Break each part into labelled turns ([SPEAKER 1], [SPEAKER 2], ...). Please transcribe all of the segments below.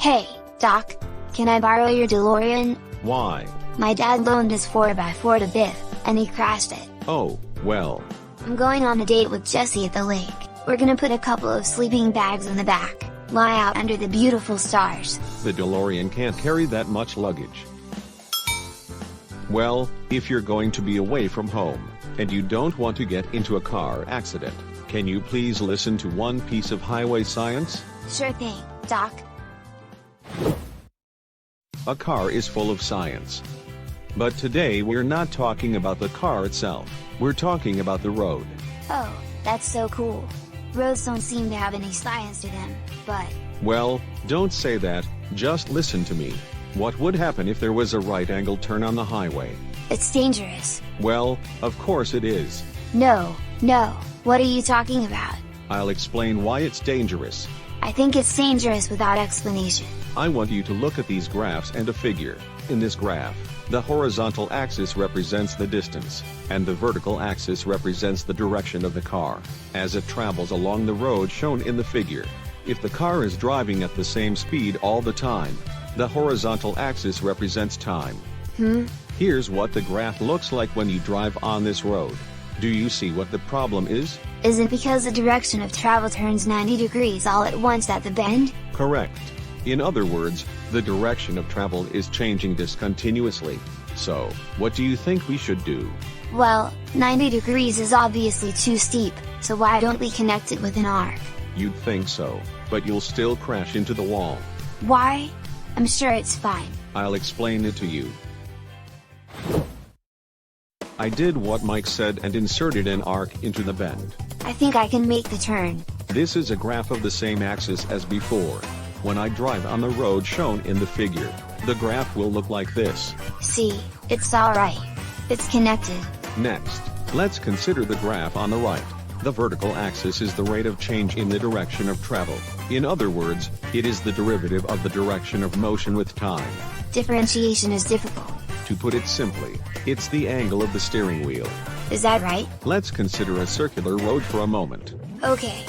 [SPEAKER 1] Hey, Doc, can I borrow your DeLorean?
[SPEAKER 2] Why?
[SPEAKER 1] My dad loaned his 4x4 to Biff, and he crashed it.
[SPEAKER 2] Oh, well.
[SPEAKER 1] I'm going on a date with Jesse at the lake. We're gonna put a couple of sleeping bags in the back, lie out under the beautiful stars.
[SPEAKER 2] The DeLorean can't carry that much luggage. Well, if you're going to be away from home, and you don't want to get into a car accident, can you please listen to one piece of highway science?
[SPEAKER 1] Sure thing, Doc.
[SPEAKER 2] A car is full of science. But today we're not talking about the car itself, we're talking about the road.
[SPEAKER 1] Oh, that's so cool. Roads don't seem to have any science to them, but...
[SPEAKER 2] Well, don't say that, just listen to me. What would happen if there was a right-angle turn on the highway?
[SPEAKER 1] It's dangerous.
[SPEAKER 2] Well, of course it is.
[SPEAKER 1] No, what are you talking about?
[SPEAKER 2] I'll explain why it's dangerous.
[SPEAKER 1] I think it's dangerous without explanation.
[SPEAKER 2] I want you to look at these graphs and a figure. In this graph, the horizontal axis represents the distance, and the vertical axis represents the direction of the car, as it travels along the road shown in the figure. If the car is driving at the same speed all the time, the horizontal axis represents time. Here's what the graph looks like when you drive on this road. Do you see what the problem is?
[SPEAKER 1] Is it because the direction of travel turns 90 degrees all at once at the bend?
[SPEAKER 2] Correct. In other words, the direction of travel is changing discontinuously. So, what do you think we should do?
[SPEAKER 1] Well, 90 degrees is obviously too steep, so why don't we connect it with an arc?
[SPEAKER 2] You'd think so, but you'll still crash into the wall.
[SPEAKER 1] Why? I'm sure it's fine.
[SPEAKER 2] I'll explain it to you. I did what Mike said and inserted an arc into the bend.
[SPEAKER 1] I think I can make the turn.
[SPEAKER 2] This is a graph of the same axis as before. When I drive on the road shown in the figure, the graph will look like this.
[SPEAKER 1] See, it's alright. It's connected.
[SPEAKER 2] Next, let's consider the graph on the right. The vertical axis is the rate of change in the direction of travel. In other words, it is the derivative of the direction of motion with time.
[SPEAKER 1] Differentiation is difficult.
[SPEAKER 2] To put it simply, it's the angle of the steering wheel.
[SPEAKER 1] Is that right?
[SPEAKER 2] Let's consider a circular road for a moment.
[SPEAKER 1] Okay.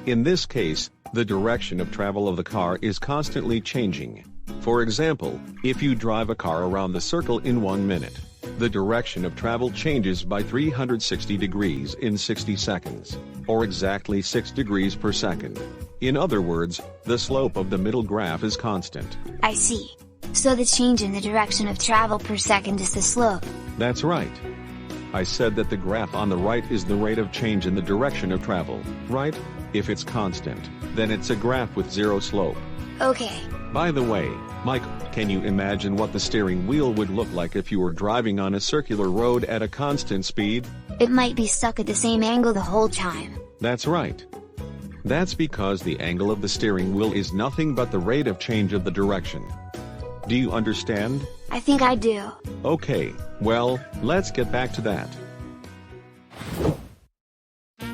[SPEAKER 2] In this case, the direction of travel of the car is constantly changing. For example, if you drive a car around the circle in 1 minute, the direction of travel changes by 360 degrees in 60 seconds, or exactly 6 degrees per second. In other words, the slope of the middle graph is constant.
[SPEAKER 1] I see. So the change in the direction of travel per second is the slope.
[SPEAKER 2] That's right. I said that the graph on the right is the rate of change in the direction of travel, right? If it's constant, then it's a graph with zero slope.
[SPEAKER 1] Okay.
[SPEAKER 2] By the way, Mike, can you imagine what the steering wheel would look like if you were driving on a circular road at a constant speed?
[SPEAKER 1] It might be stuck at the same angle the whole time.
[SPEAKER 2] That's right. That's because the angle of the steering wheel is nothing but the rate of change of the direction. Do you understand?
[SPEAKER 1] I think I do.
[SPEAKER 2] Okay, well, let's get back to that.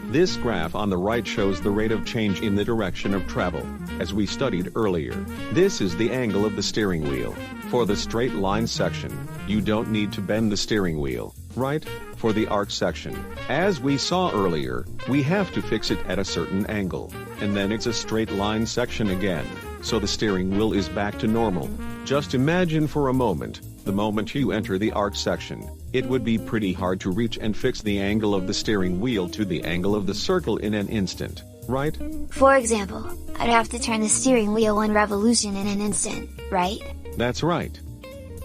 [SPEAKER 2] This graph on the right shows the rate of change in the direction of travel, as we studied earlier. This is the angle of the steering wheel. For the straight line section, you don't need to bend the steering wheel, right? For the arc section, as we saw earlier, we have to fix it at a certain angle, and then it's a straight line section again, so the steering wheel is back to normal. Just imagine for a moment, the moment you enter the arc section, it would be pretty hard to reach and fix the angle of the steering wheel to the angle of the circle in an instant, right?
[SPEAKER 1] For example, I'd have to turn the steering wheel 1 revolution in an instant, right?
[SPEAKER 2] That's right.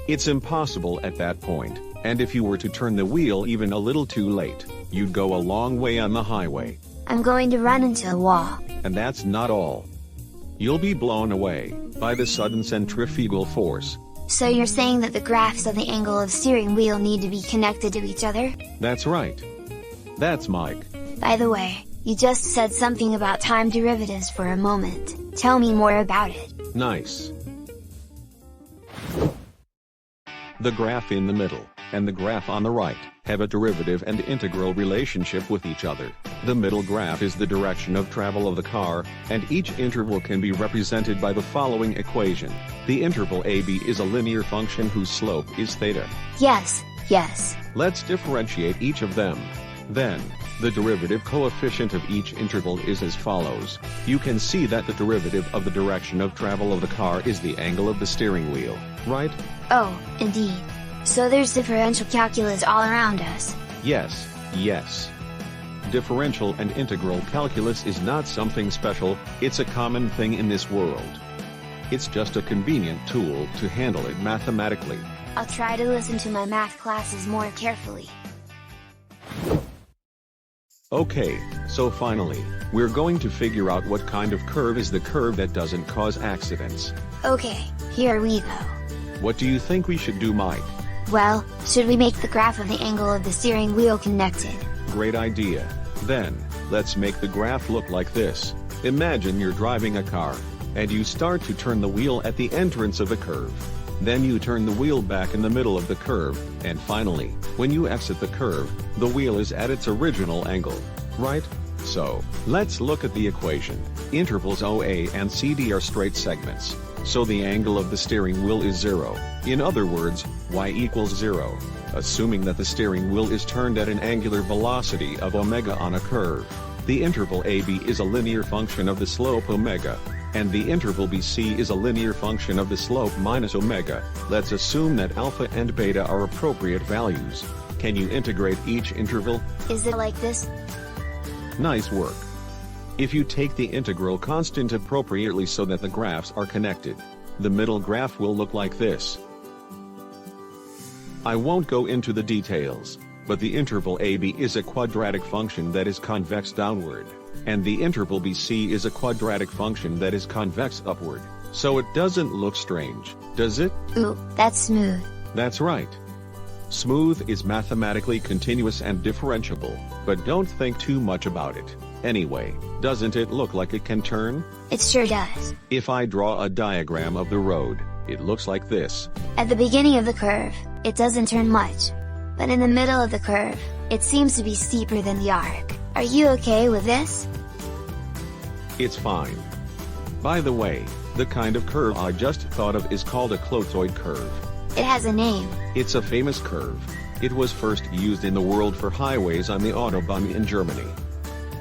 [SPEAKER 2] It's impossible at that point, and if you were to turn the wheel even a little too late, you'd go a long way on the highway.
[SPEAKER 1] I'm going to run into a wall.
[SPEAKER 2] And that's not all. You'll be blown away by the sudden centrifugal force.
[SPEAKER 1] So you're saying that the graphs of the angle of steering wheel need to be connected to each other?
[SPEAKER 2] That's right. That's Mike.
[SPEAKER 1] By the way, you just said something about time derivatives for a moment. Tell me more about it.
[SPEAKER 2] Nice. The graph in the middle, and the graph on the right, have a derivative and integral relationship with each other. The middle graph is the direction of travel of the car, and each interval can be represented by the following equation. The interval AB is a linear function whose slope is theta.
[SPEAKER 1] Yes.
[SPEAKER 2] Let's differentiate each of them. Then, The derivative coefficient of each interval is as follows. You can see that the derivative of the direction of travel of the car is the angle of the steering wheel, right?
[SPEAKER 1] Oh, indeed. So there's differential calculus all around us.
[SPEAKER 2] Yes, yes. Differential and integral calculus is not something special, it's a common thing in this world. It's just a convenient tool to handle it mathematically.
[SPEAKER 1] I'll try to listen to my math classes more carefully.
[SPEAKER 2] Okay, so finally, we're going to figure out what kind of curve is the curve that doesn't cause accidents.
[SPEAKER 1] Okay, here we go.
[SPEAKER 2] What do you think we should do, Mike?
[SPEAKER 1] Well, should we make the graph of the angle of the steering wheel connected?
[SPEAKER 2] Great idea. Then, let's make the graph look like this. Imagine you're driving a car, and you start to turn the wheel at the entrance of a curve. Then you turn the wheel back in the middle of the curve, and finally, when you exit the curve, the wheel is at its original angle. Right? So, let's look at the equation. Intervals OA and CD are straight segments, so the angle of the steering wheel is 0. In other words, y equals 0, assuming that the steering wheel is turned at an angular velocity of omega on a curve. The interval AB is a linear function of the slope omega, and the interval BC is a linear function of the slope minus omega. Let's assume that alpha and beta are appropriate values. Can you integrate each interval?
[SPEAKER 1] Is it like this?
[SPEAKER 2] Nice work. If you take the integral constant appropriately so that the graphs are connected, the middle graph will look like this. I won't go into the details, but the interval AB is a quadratic function that is convex downward, and the interval BC is a quadratic function that is convex upward, so it doesn't look strange, does it?
[SPEAKER 1] Ooh, that's smooth.
[SPEAKER 2] That's right. Smooth is mathematically continuous and differentiable, but don't think too much about it. Anyway, doesn't it look like it can turn?
[SPEAKER 1] It sure does.
[SPEAKER 2] If I draw a diagram of the road, it looks like this.
[SPEAKER 1] At the beginning of the curve, it doesn't turn much. But in the middle of the curve, it seems to be steeper than the arc. Are you okay with this?
[SPEAKER 2] It's fine. By the way, the kind of curve I just thought of is called a clozoid curve.
[SPEAKER 1] It has a name.
[SPEAKER 2] It's a famous curve. It was first used in the world for highways on the Autobahn in Germany.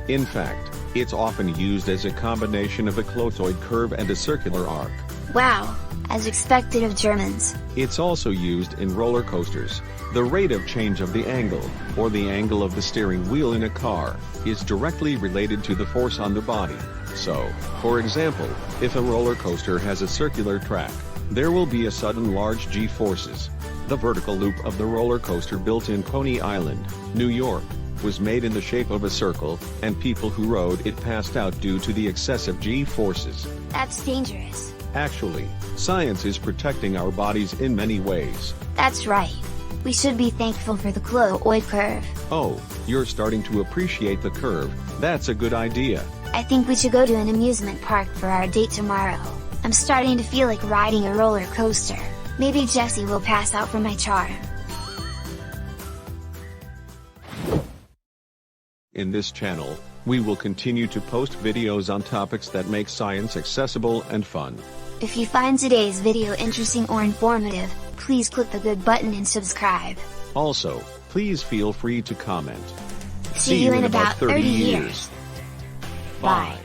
[SPEAKER 2] In fact, it's often used as a combination of a clozoid curve and a circular arc.
[SPEAKER 1] Wow, as expected of Germans.
[SPEAKER 2] It's also used in roller coasters. The rate of change of the angle, or the angle of the steering wheel in a car, is directly related to the force on the body. So, for example, if a roller coaster has a circular track, there will be a sudden large G-forces. The vertical loop of the roller coaster built in Coney Island, New York, was made in the shape of a circle, and people who rode it passed out due to the excessive G-forces.
[SPEAKER 1] That's dangerous.
[SPEAKER 2] Actually, science is protecting our bodies in many ways.
[SPEAKER 1] That's right. We should be thankful for the clozoid curve.
[SPEAKER 2] Oh, you're starting to appreciate the curve. That's a good idea.
[SPEAKER 1] I think we should go to an amusement park for our date tomorrow. I'm starting to feel like riding a roller coaster. Maybe Jesse will pass out from my charm.
[SPEAKER 2] In this channel, we will continue to post videos on topics that make science accessible and fun.
[SPEAKER 1] If you find today's video interesting or informative, please click the good button and subscribe.
[SPEAKER 2] Also, please feel free to comment.
[SPEAKER 1] See you in about 30 years.
[SPEAKER 2] Bye.